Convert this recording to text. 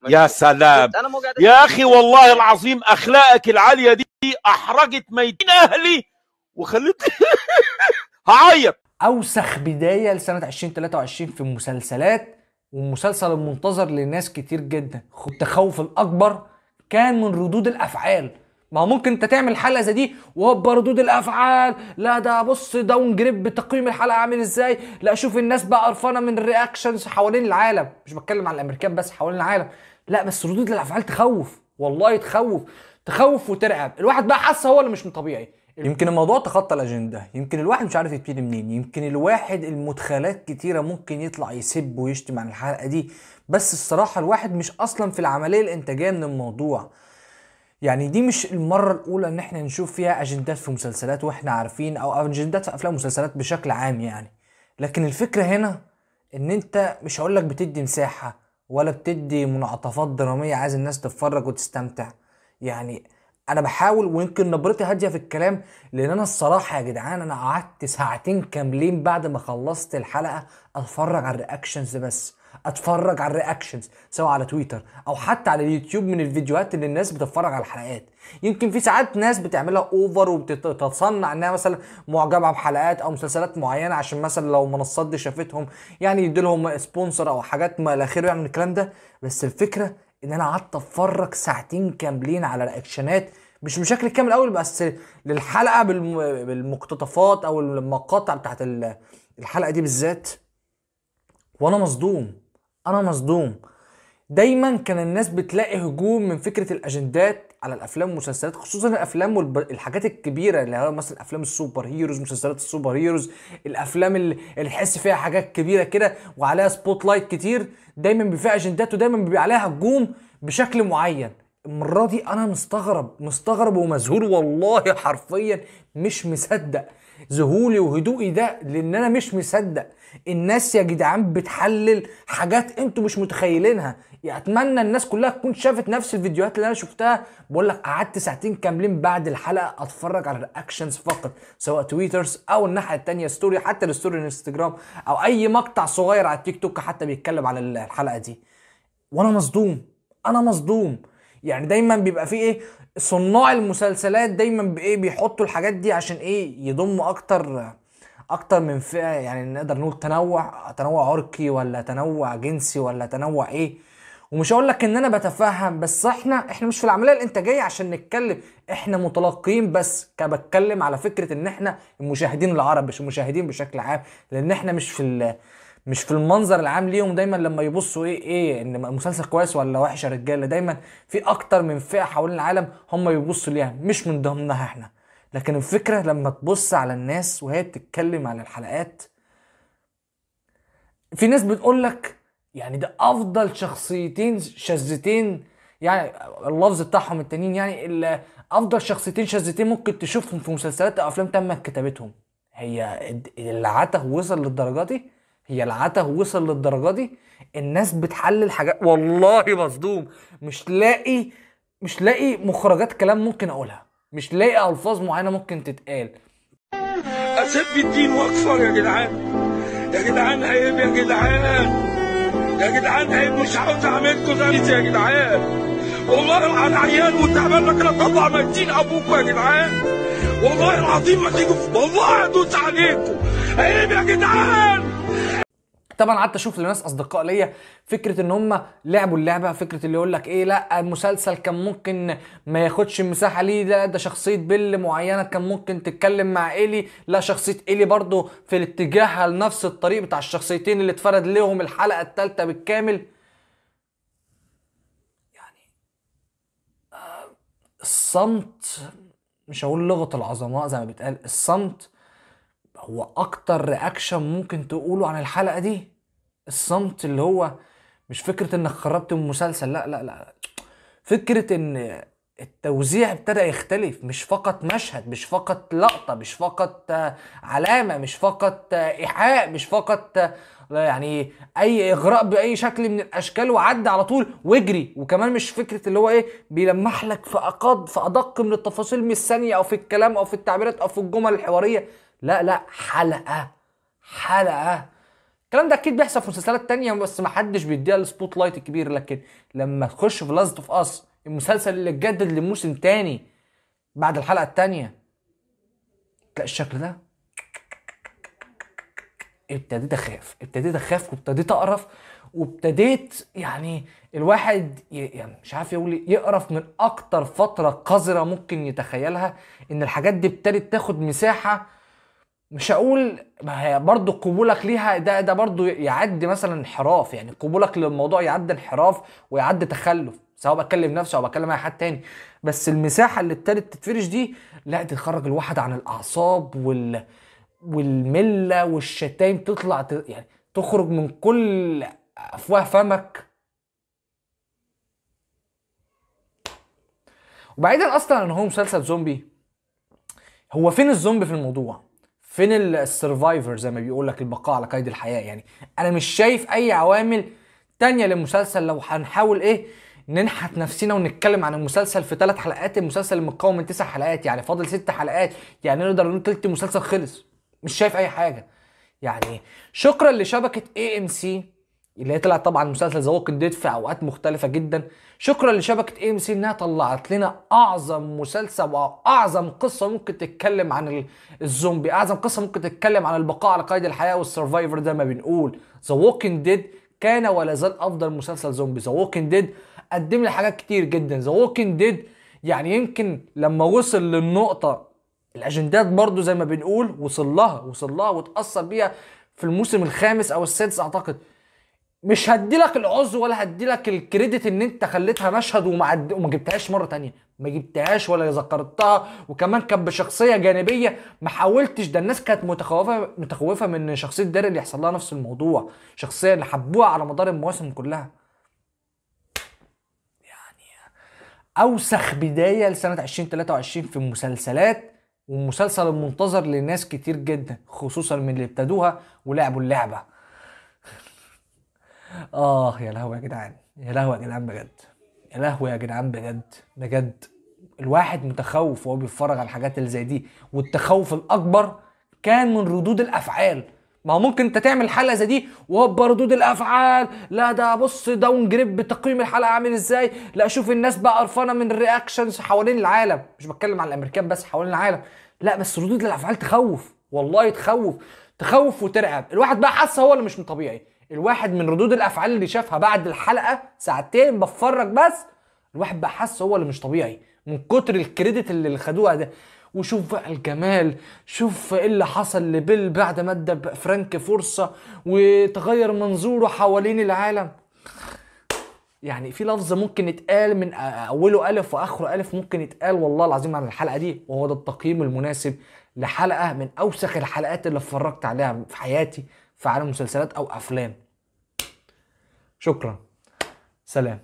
يا سلام يا اخي، والله العظيم اخلاقك العاليه دي احرجت ميتين اهلي وخلتني هعيط. اوسخ بدايه لسنه 2023 في المسلسلات، والمسلسل المنتظر لناس كتير جدا. التخوف الاكبر كان من ردود الافعال. ما هو ممكن انت تعمل حلقه زي دي وهوبا ردود الافعال، لا ده بص داون جريد بتقييم الحلقه عامل ازاي، لا شوف الناس بقى قرفانه من الرياكشنز حوالين العالم، مش بتكلم على الامريكان بس، حوالين العالم. لا بس ردود الافعال تخوف، والله تخوف وترعب. الواحد بقى حاسس هو اللي مش طبيعي. يمكن الموضوع تخطى الاجنده، يمكن الواحد مش عارف يبتدي منين، يمكن الواحد المدخلات كتيره ممكن يطلع يسب ويشتم عن الحلقه دي. بس الصراحه الواحد مش اصلا في العمليه الانتاجيه من الموضوع. يعني دي مش المره الاولى ان احنا نشوف فيها اجندات في مسلسلات واحنا عارفين، او اجندات في افلام ومسلسلات بشكل عام يعني. لكن الفكره هنا ان انت مش هقولك بتدي مساحه ولا بتدي منعطفات دراميه عايز الناس تتفرج وتستمتع. يعني انا بحاول، ويمكن نبرتي هاديه في الكلام، لان انا الصراحه يا جدعان انا قعدت ساعتين كاملين بعد ما خلصت الحلقه اتفرج على الرياكشنز بس. اتفرج على الرياكشنز سواء على تويتر او حتى على اليوتيوب من الفيديوهات اللي الناس بتتفرج على الحلقات. يمكن في ساعات ناس بتعملها اوفر وبتتصنع انها مثلا معجبه بحلقات او مسلسلات معينه عشان مثلا لو منصات دي شافتهم يعني يديلهم سبونسر او حاجات ما الى اخره يعني من الكلام ده. بس الفكره ان انا قعدت اتفرج ساعتين كاملين على رياكشنات، مش بشكل كامل قوي بس للحلقه بالمقتطفات او المقاطع بتاعت الحلقه دي بالذات. وانا مصدوم، انا مصدوم. دايما كان الناس بتلاقي هجوم من فكره الاجندات على الافلام والمسلسلات، خصوصا الافلام والحاجات الكبيره اللي هو مثلا افلام السوبر هيروز، مسلسلات السوبر هيروز، الافلام اللي تحس فيها حاجات كبيره كده وعليها سبوت لايت كتير. دايما بيبقى فيها اجندات ودايما بيبقى عليها هجوم بشكل معين. المره دي انا مستغرب ومذهول، والله حرفيا مش مصدق. ذهولي وهدوئي ده لان انا مش مصدق. الناس يا جدعان بتحلل حاجات انتوا مش متخيلينها. يعني اتمنى الناس كلها تكون شافت نفس الفيديوهات اللي انا شفتها. بقول لك قعدت ساعتين كاملين بعد الحلقه اتفرج على الرياكشنز فقط، سواء تويترز او الناحيه التانية ستوري، حتى الستوري الانستجرام او اي مقطع صغير على التيك توك حتى بيتكلم على الحلقه دي. وانا مصدوم، انا مصدوم. يعني دايما بيبقى فيه ايه، صناع المسلسلات دايما بايه بيحطوا الحاجات دي عشان ايه يضموا اكتر من فئه، يعني نقدر نقول تنوع عرقي ولا تنوع جنسي ولا تنوع ايه. ومش هقول لك ان انا بتفهم، بس احنا مش في العمليه الانتاجيه عشان نتكلم، احنا متلقين بس. كبتكلم على فكره ان احنا المشاهدين العرب مش المشاهدين بشكل عام، لان احنا مش في المنظر العام ليهم. دايما لما يبصوا ايه ان مسلسل كويس ولا وحش يا رجاله، دايما في اكتر من فئه حوالين العالم هم بيبصوا ليها، مش من ضمنها احنا. لكن الفكره لما تبص على الناس وهي بتتكلم على الحلقات، في ناس بتقول لك يعني ده افضل شخصيتين شاذتين، يعني اللفظ بتاعهم التانيين، يعني افضل شخصيتين شاذتين ممكن تشوفهم في مسلسلات او افلام تم كتابتهم. هي العته وصل للدرجه دي؟ هي العته وصل للدرجه دي؟ الناس بتحلل حاجات، والله مصدوم. مش لاقي مخرجات كلام ممكن اقولها، مش لاقي الفاظ معينه ممكن تتقال. اسد الدين واكفر يا جدعان، يا جدعان عيب، يا جدعان، يا جدعان عيب، مش عاوز اعملكوا زي يا جدعان. والله انا عيان وتعبان لك، انا طبعا ميتين ابوكوا يا جدعان. والله العظيم ما تيجوا، والله ادوس عليكم. عيب يا جدعان. طبعا قعدت اشوف لناس اصدقاء ليا فكره ان هم لعبوا اللعبه، فكره اللي يقول لك ايه لا المسلسل كان ممكن ما ياخدش المساحه ليه، لا ده شخصيه بيل معينه كان ممكن تتكلم مع ايلي، لا شخصيه ايلي برضو في الاتجاه لنفس الطريق بتاع الشخصيتين اللي اتفرد لهم الحلقه الثالثه بالكامل. يعني الصمت، مش هقول لغه العظماء زي ما بيتقال، الصمت هو اكتر رياكشن ممكن تقوله عن الحلقه دي. الصمت اللي هو مش فكره انك خربت من مسلسل، لا لا لا، فكره ان التوزيع ابتدى يختلف، مش فقط مشهد، مش فقط لقطه، مش فقط علامه، مش فقط ايحاء، مش فقط يعني اي اغراء باي شكل من الاشكال وعدى على طول واجري. وكمان مش فكره اللي هو ايه بيلمح لك في ادق من التفاصيل من الثانيه او في الكلام او في التعبيرات او في الجمل الحواريه. لا لا، حلقه الكلام ده اكيد بيحصل في مسلسلات تانية بس ما حدش بيديها السبوت لايت الكبير. لكن لما تخش في لاست اوف اس، المسلسل اللي اتجدد لموسم تاني بعد الحلقه التانية، تلاقي الشكل ده، ابتديت اخاف وابتديت اقرف، وابتديت يعني الواحد يعني مش عارف يقول يقرف من اكتر فتره قذره ممكن يتخيلها. ان الحاجات دي ابتدت تاخد مساحه، مش هقول، ما هي برضه قبولك ليها ده برضه يعدي مثلا انحراف، يعني قبولك للموضوع يعدي انحراف ويعدي تخلف، سواء بتكلم نفسي او بتكلم اي حد تاني. بس المساحه اللي ابتدت تتفرش دي لا تخرج الواحد عن الاعصاب والمله والشتايم، تطلع يعني تخرج من كل افواه فمك. وبعيدا اصلا ان هو مسلسل زومبي، هو فين الزومبي في الموضوع؟ فين السرفايفر زي ما بيقول لك، البقاء على قيد الحياه؟ يعني انا مش شايف اي عوامل تانية للمسلسل. لو هنحاول ننحت نفسنا ونتكلم عن المسلسل في 3 حلقات، المسلسل متكون من 9 حلقات، يعني فاضل 6 حلقات، يعني نقدر نقول تلت المسلسل خلص. مش شايف اي حاجه. يعني شكرا لشبكه AMC اللي هي طلعت طبعا مسلسل ذا ووكينج ديد في اوقات مختلفه جدا. شكرا لشبكه AMC انها طلعت لنا اعظم مسلسل واعظم قصه ممكن تتكلم عن الزومبي، اعظم قصه ممكن تتكلم عن البقاء على قيد الحياه والسرفايفر زي ما بنقول. ذا ووكينج ديد كان ولا زال افضل مسلسل زومبي. ذا ووكينج ديد قدم لي حاجات كتير جدا. ذا ووكينج ديد يعني يمكن لما وصل للنقطه، الاجندات برضو زي ما بنقول وصل لها واتأثر بيها في الموسم الخامس او السادس اعتقد. مش هديلك العذر ولا هديلك الكريدت ان انت خليتها مشهد وما جبتهاش مره تانية، ما جبتهاش ولا ذكرتها، وكمان كانت بشخصيه جانبيه ما حاولتش. ده الناس كانت متخوفه من شخصيه داري اللي يحصل لها نفس الموضوع، شخصيه اللي حبوها على مدار المواسم كلها. اوسخ بدايه لسنه 2023 في المسلسلات، والمسلسل المنتظر لناس كتير جدا خصوصا من اللي ابتدوها ولعبوا اللعبه. يا لهوي يا جدعان، يا لهوي يا جدعان بجد، يا لهوي يا جدعان بجد. الواحد متخوف وهو بيتفرج على الحاجات اللي زي دي، والتخوف الاكبر كان من ردود الافعال. ما هو ممكن انت تعمل حلقه زي دي وهوبا ردود الافعال، لا ده بص داون جريد بتقييم الحلقه عامل ازاي، لا شوف الناس بقى قرفانه من الرياكشنز حوالين العالم، مش بتكلم عن الامريكان بس، حوالين العالم. لا بس ردود الافعال تخوف، والله تخوف وترعب. الواحد بقى حاسس هو اللي مش طبيعي. الواحد من ردود الافعال اللي شافها بعد الحلقه ساعتين بتفرج بس، الواحد بقى حاسس هو اللي مش طبيعي من كتر الكريدت اللي خدوها ده. وشوف بقى الجمال، شوف ايه اللي حصل لبيل بعد ما ادى فرانك فرصه وتغير منظوره حوالين العالم. يعني في لفظ ممكن يتقال من اوله الف واخره الف ممكن يتقال والله العظيم عن الحلقه دي، وهو ده التقييم المناسب لحلقه من اوسخ الحلقات اللي اتفرجت عليها في حياتي في عالم مسلسلات او افلام. شكرا، سلام.